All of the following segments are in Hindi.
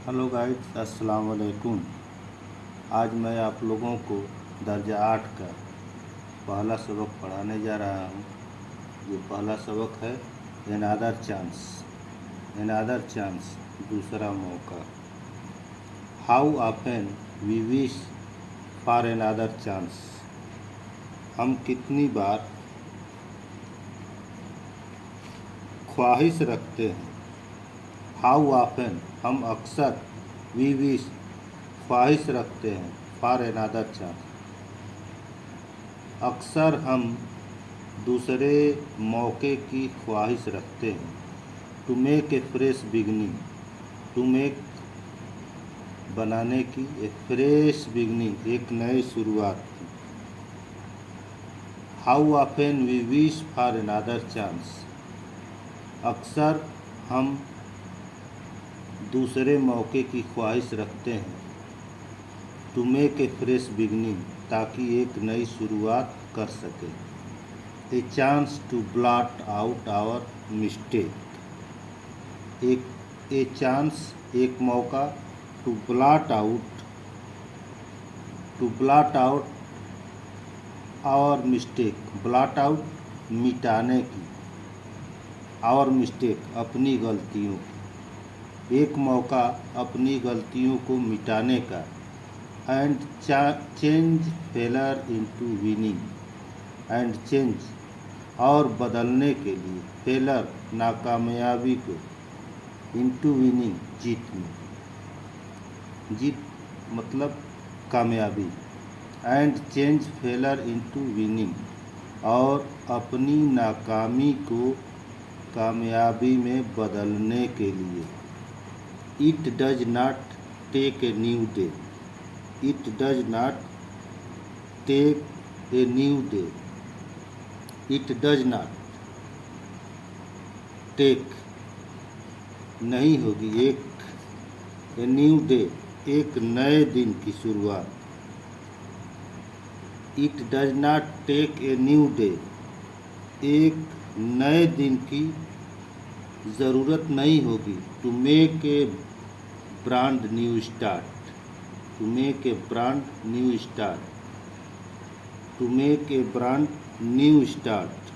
हेलो गाइड्स, अस्सलाम वालेकुम। आज मैं आप लोगों को दर्जा 8 का पहला सबक पढ़ाने जा रहा हूँ। ये पहला सबक है अनदर चांस। अनदर चांस, दूसरा मौका। How often we wish for another chance. हम कितनी बार ख्वाहिश रखते हैं। हाउ ऑफन, हम अक्सर, वी विश, ख्वाहिश रखते हैं, फॉर अनदर चांस, अक्सर हम दूसरे मौके की ख्वाहिश रखते हैं। To make a fresh beginning, to make, बनाने की, ए फ्रेश बिगनिंग, एक नई शुरुआत की। How often we wish for another chance, अक्सर हम दूसरे मौके की ख्वाहिश रखते हैं। To make a fresh beginning, ताकि एक नई शुरुआत कर सके। A chance to blot out our mistake, a chance, एक मौका, to blot out our mistake, blot out, मिटाने की, आवर मिस्टेक, अपनी गलतियों की, एक मौका अपनी गलतियों को मिटाने का। And change failure into winning, and change, और बदलने के लिए, फेलर, नाकामयाबी को, इनटू विनिंग, जीत में, जीत मतलब कामयाबी। And change failure into winning, और अपनी नाकामी को कामयाबी में बदलने के लिए। It does not take a new day, it does not take a new day, it does not take, नहीं होगी, एक, ए न्यू डे, एक नए दिन की शुरुआत। It does not take a new day, एक नए दिन की ज़रूरत नहीं होगी। To make a brand new start, to make a brand new start, to make a brand new start,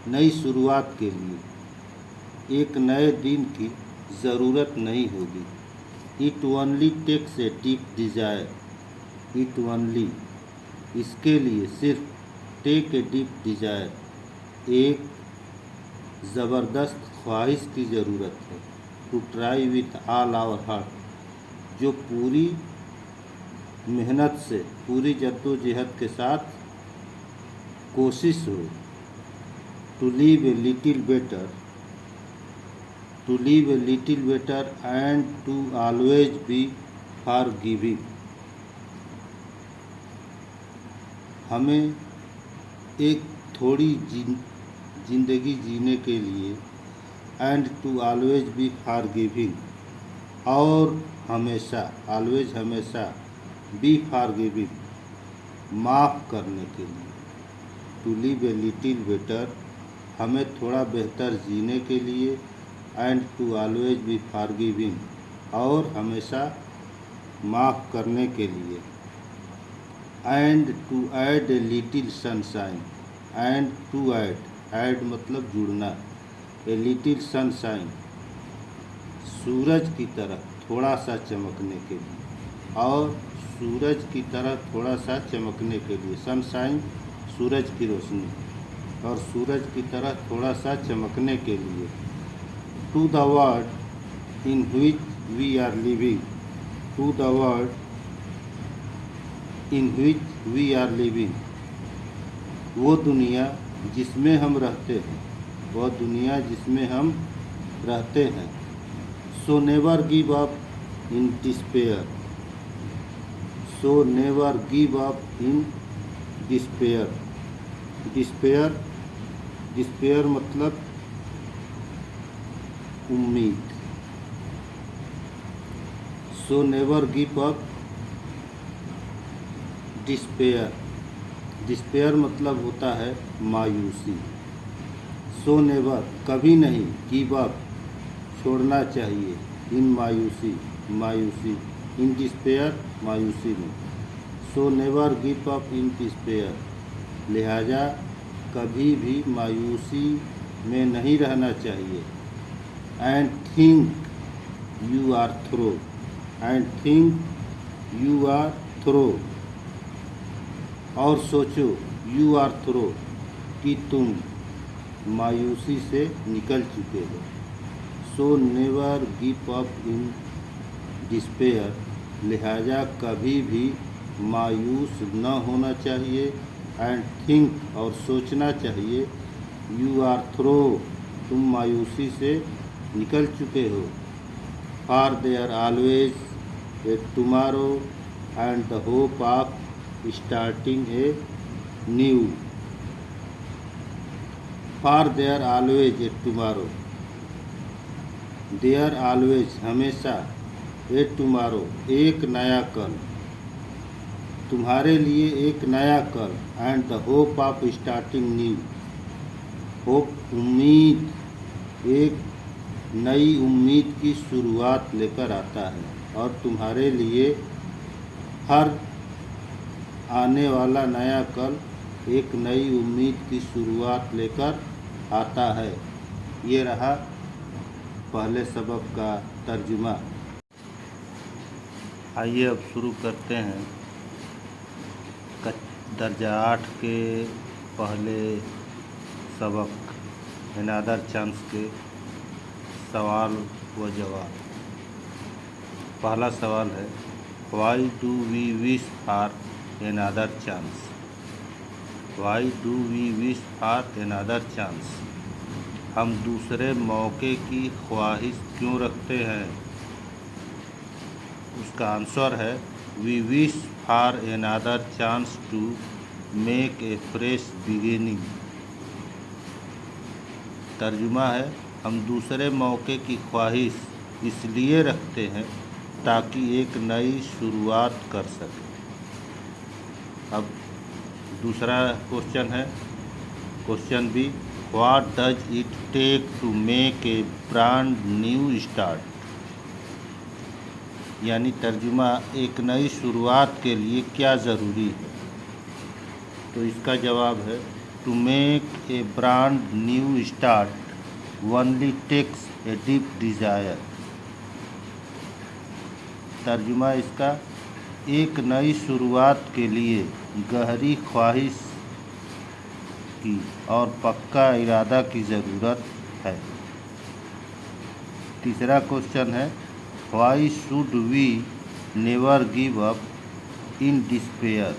नई शुरुआत के लिए एक नए दिन की ज़रूरत नहीं होगी। It only takes a deep desire, it only, इसके लिए सिर्फ, टेक ए डीप डिज़ायर, एक ज़बरदस्त ख्वाहिश की ज़रूरत है। To try with all our heart, जो पूरी मेहनत से, पूरी जद्दोजहद के साथ कोशिश हो। To live a little better, to live a little better, and to always be forgiving, हमें एक थोड़ी जिंदगी जीने के लिए। And to always be forgiving, और हमेशा, ऑलवेज हमेशा, बी फॉरगिविंग, माफ़ करने के लिए। To live a little better, हमें थोड़ा बेहतर जीने के लिए। And to always be forgiving, और हमेशा माफ़ करने के लिए। And to add a little sunshine, and to add, add मतलब जुड़ना, ए लिटिल सनशाइन, सूरज की तरह थोड़ा सा चमकने के लिए, और सूरज की तरह थोड़ा सा चमकने के लिए। सनशाइन, सूरज की रोशनी, और सूरज की तरह थोड़ा सा चमकने के लिए। To the world in which we are living, to the world in which we are living, वो दुनिया जिसमें हम रहते हैं, वह दुनिया जिसमें हम रहते हैं। सो never give up in despair, so never give up in despair, despair, despair मतलब उम्मीद। सो never give up despair, despair मतलब होता है मायूसी। सो नेवर कभी नहीं, गिव अप छोड़ना चाहिए, इन मायूसी मायूसी, इन डिस्पेयर मायूसी में, so never give up in despair लिहाजा कभी भी मायूसी में नहीं रहना चाहिए, and think you are through, and think you are through और सोचो, यू आर थ्रो कि तुम मायूसी से निकल चुके हो, सो never give up in despair लिहाजा कभी भी मायूस न होना चाहिए, एंड थिंक और सोचना चाहिए, यू आर थ्रो तुम मायूसी से निकल चुके हो, for there always a tomorrow and the hope of starting anew, for there always a tomorrow, there always हमेशा, ए टुमारो एक नया कल, तुम्हारे लिए एक नया कल, and the hope of starting new, hope उम्मीद एक नई उम्मीद की शुरुआत लेकर आता है, और तुम्हारे लिए हर आने वाला नया कल एक नई उम्मीद की शुरुआत लेकर आता है। ये रहा पहले सबक का तर्जुमा। आइए अब शुरू करते हैं दर्जा 8 के पहले सबक अनदर चांस के सवाल व जवाब। पहला सवाल है, why do we wish for another chance, why do we wish for another chance, हम दूसरे मौके की ख्वाहिश क्यों रखते हैं। उसका आंसर है, we wish for another chance to make a fresh beginning. तर्जुमा है, हम दूसरे मौके की ख्वाहिश इसलिए रखते हैं ताकि एक नई शुरुआत कर सकें। अब दूसरा क्वेश्चन है, question B, what does it take to make a brand new start, यानी तर्जुमा, एक नई शुरुआत के लिए क्या ज़रूरी है। तो इसका जवाब है, to make a brand new start only takes a deep desire. तर्जुमा इसका, एक नई शुरुआत के लिए गहरी ख्वाहिश की और पक्का इरादा की ज़रूरत है। तीसरा क्वेश्चन है, why should we never give up in despair,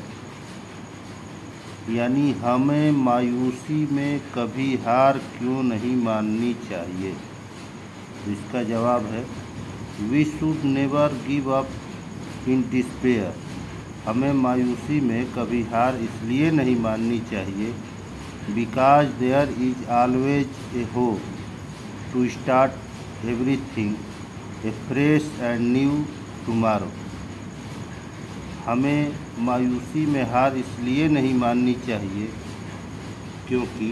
यानी हमें मायूसी में कभी हार क्यों नहीं माननी चाहिए। तो इसका जवाब है, we should never give up in despair, हमें मायूसी में कभी हार इसलिए नहीं माननी चाहिए, because there is always a hope to start everything afresh and new tomorrow. हमें मायूसी में हार इसलिए नहीं माननी चाहिए क्योंकि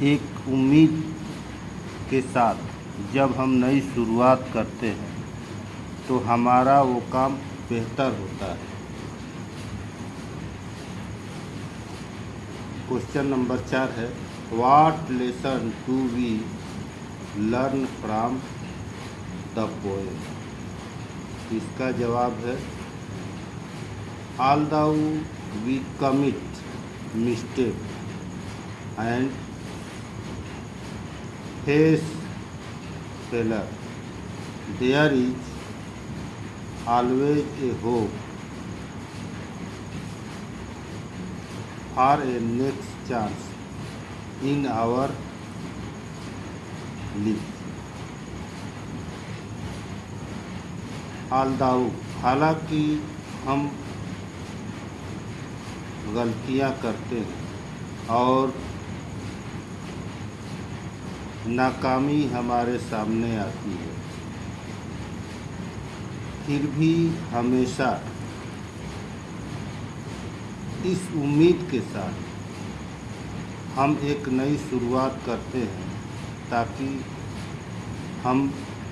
एक उम्मीद के साथ जब हम नई शुरुआत करते हैं तो हमारा वो काम बेहतर होता है। क्वेश्चन नंबर 4 है, what lesson do we learn from the poem. इसका जवाब है, although we commit mistake and face failure, there is always a hope for a next chance in our live. Although, हालांकि हम गलतियां करते हैं और नाकामी हमारे सामने आती है, फिर भी हमेशा इस उम्मीद के साथ हम एक नई शुरुआत करते हैं ताकि हम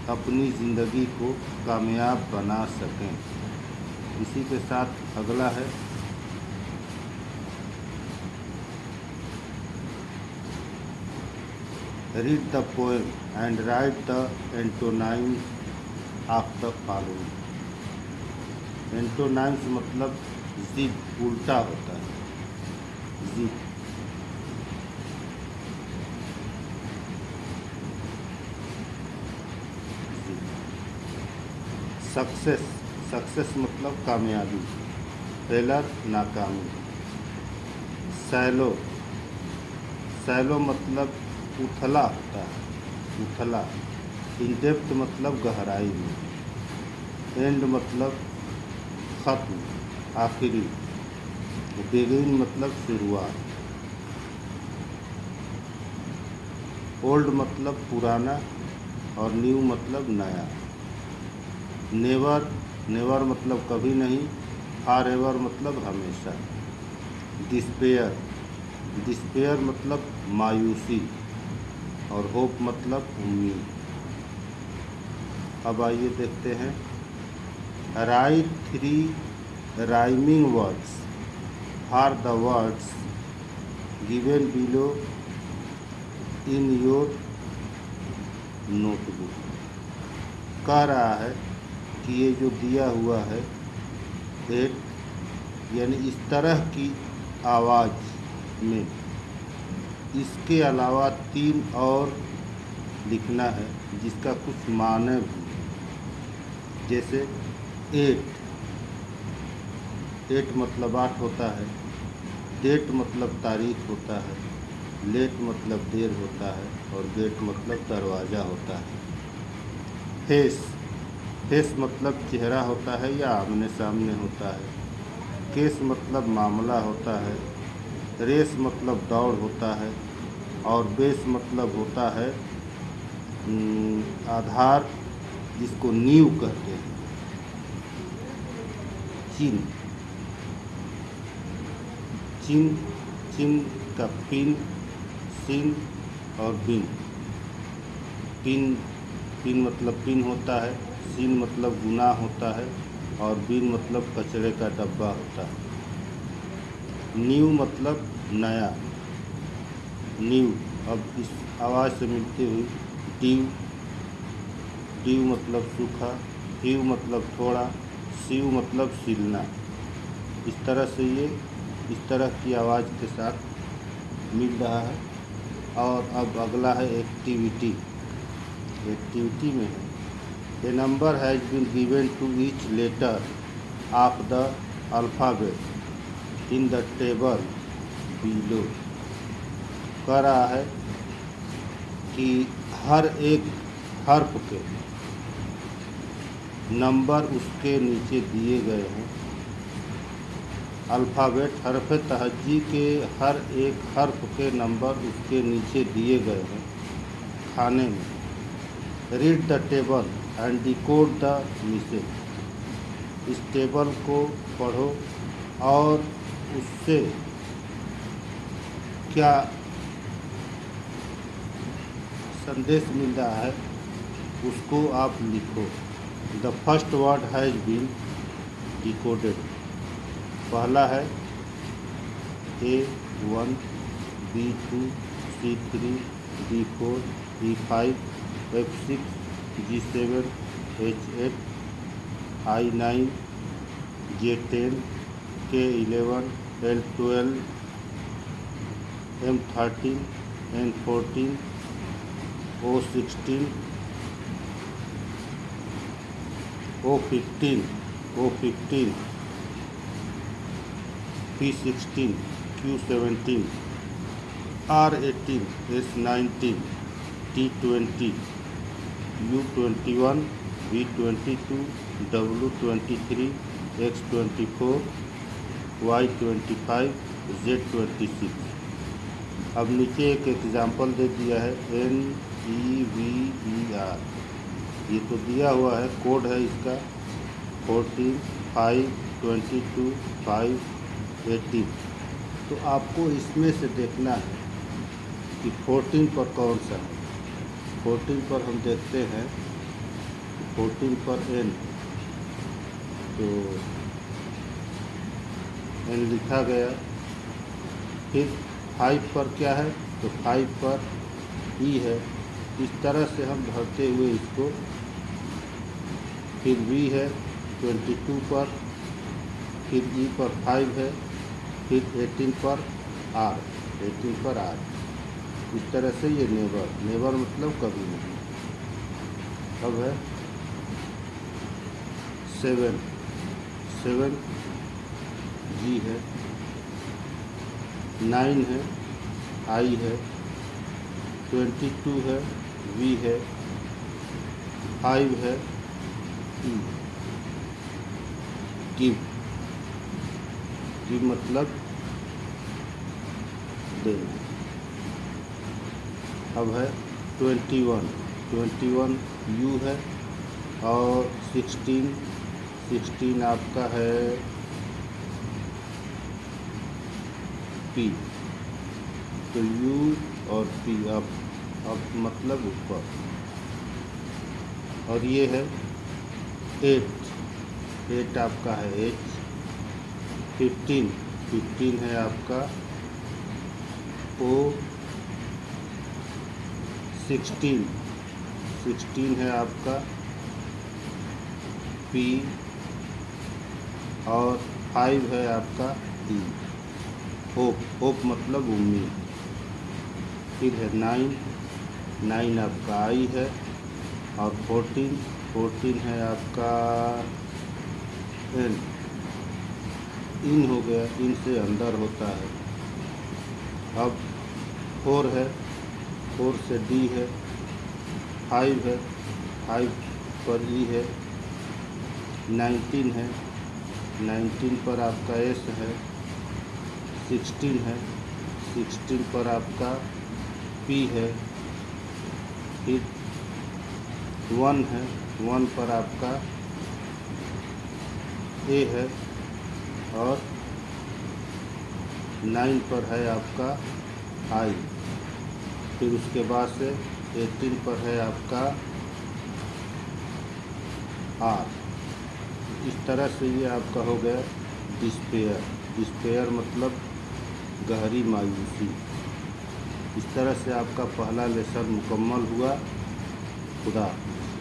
अपनी ज़िंदगी को कामयाब बना सकें। इसी के साथ अगला है read the poem and write the antonyms of the following. Antonyms मतलब जिद उल्टा होता है, जिद। सक्सेस, सक्सेस मतलब कामयाबी, फेलर नाकामी। सैलो, सैलो मतलब उथला होता है, उथला। इन डेप्थ मतलब गहराई में। एंड मतलब ख़त्म, आखिरी। बिगिन मतलब शुरुआत। ओल्ड मतलब पुराना और न्यू मतलब नया। नेवर, नेवर मतलब कभी नहीं। फॉर एवर मतलब हमेशा। डिस्पेयर, डिस्पेयर मतलब मायूसी और होप मतलब उम्मीद। अब आइए देखते हैं। Right 3 rhyming words for the words given below in your notebook. कह रहा है कि ये जो दिया हुआ है एट, यानी इस तरह की आवाज़ में इसके अलावा 3 और लिखना है जिसका कुछ माने भी। जैसे 8, 8 मतलब 8 होता है। डेट मतलब तारीख होता है। लेट मतलब देर होता है और गेट मतलब दरवाज़ा होता है। फेस, फेस मतलब चेहरा होता है या आमने सामने होता है। केस मतलब मामला होता है। रेस मतलब दौड़ होता है और बेस मतलब होता है आधार, जिसको नींव कहते हैं। चिन, चिन, चिन का पिन, सिन और बिन। पिन, पिन मतलब पिन होता है। सिन मतलब गुनाह होता है और बिन मतलब कचरे का डब्बा होता है। न्यू मतलब नया, न्यू। अब इस आवाज़ से मिलती हुई ड्यू, ड्यू मतलब सूखा। ह्यू मतलब थोड़ा। सीव मतलब सिलना। इस तरह से ये इस तरह की आवाज़ के साथ मिल रहा है। और अब अगला है एक्टिविटी। एक्टिविटी में है a number has been given to each letter of the alphabet in the table below. कह रहा है कि हर एक हर्फ के नंबर उसके नीचे दिए गए हैं। अल्फ़ाबेट हरफ तहज्जी के हर एक हर्फ के नंबर उसके नीचे दिए गए हैं खाने में। Read the table and decode the message. इस टेबल को पढ़ो और उससे क्या संदेश मिल रहा है उसको आप लिखो। The first word has been decoded. पहला है A1, B2, C3, D4, E5, F6, G7, H8, I9, J10, K11, L12, M13, N14, O16, O15, P16, Q17, R18, S19, T20, U21, V22, W23, X24, Y25, Z26। अब नीचे एक एग्जाम्पल दे दिया है NEVER। ये तो दिया हुआ है, कोड है इसका 14, 5, 22, 5, 18। तो आपको इसमें से देखना है कि 14 पर कौन सा है। 14 पर हम देखते हैं, 14 पर n, तो n लिखा गया। फिर 5 पर क्या है, तो 5 पर e है। इस तरह से हम भरते हुए इसको, फिर v है 22 पर, फिर e पर 5 है, फिर 18 पर r, 18 पर r। इस तरह से ये नेवर मतलब कभी नहीं। अब है 7 g है, 9 है i है, 22 है v है, 5 है e। गिव मतलब देना। अब है 21 u है, और 16 आपका है p। तो u और p अब मतलब ऊपर। और ये है 8 आपका है h। 15 है आपका o। 16 है आपका p, और 5 है आपका e। होप मतलब उम्मीद। फिर है 9 आपका i है, और 14 है आपका n। इन हो गया, इन से अंदर होता है। अब 4 है, 4 से d है, 5 है, 5 पर e है, 19 है, 19 पर आपका s है, 16 है, 16 पर आपका p है, फिर 1 है, 1 पर आपका a है, और 9 पर है आपका i। फिर उसके बाद से 18 पर है आपका r। इस तरह से ये आपका हो गया डिस्पेयर मतलब गहरी मायूसी। इस तरह से आपका पहला लेसन मुकम्मल हुआ। खुदा हाफ़िज़।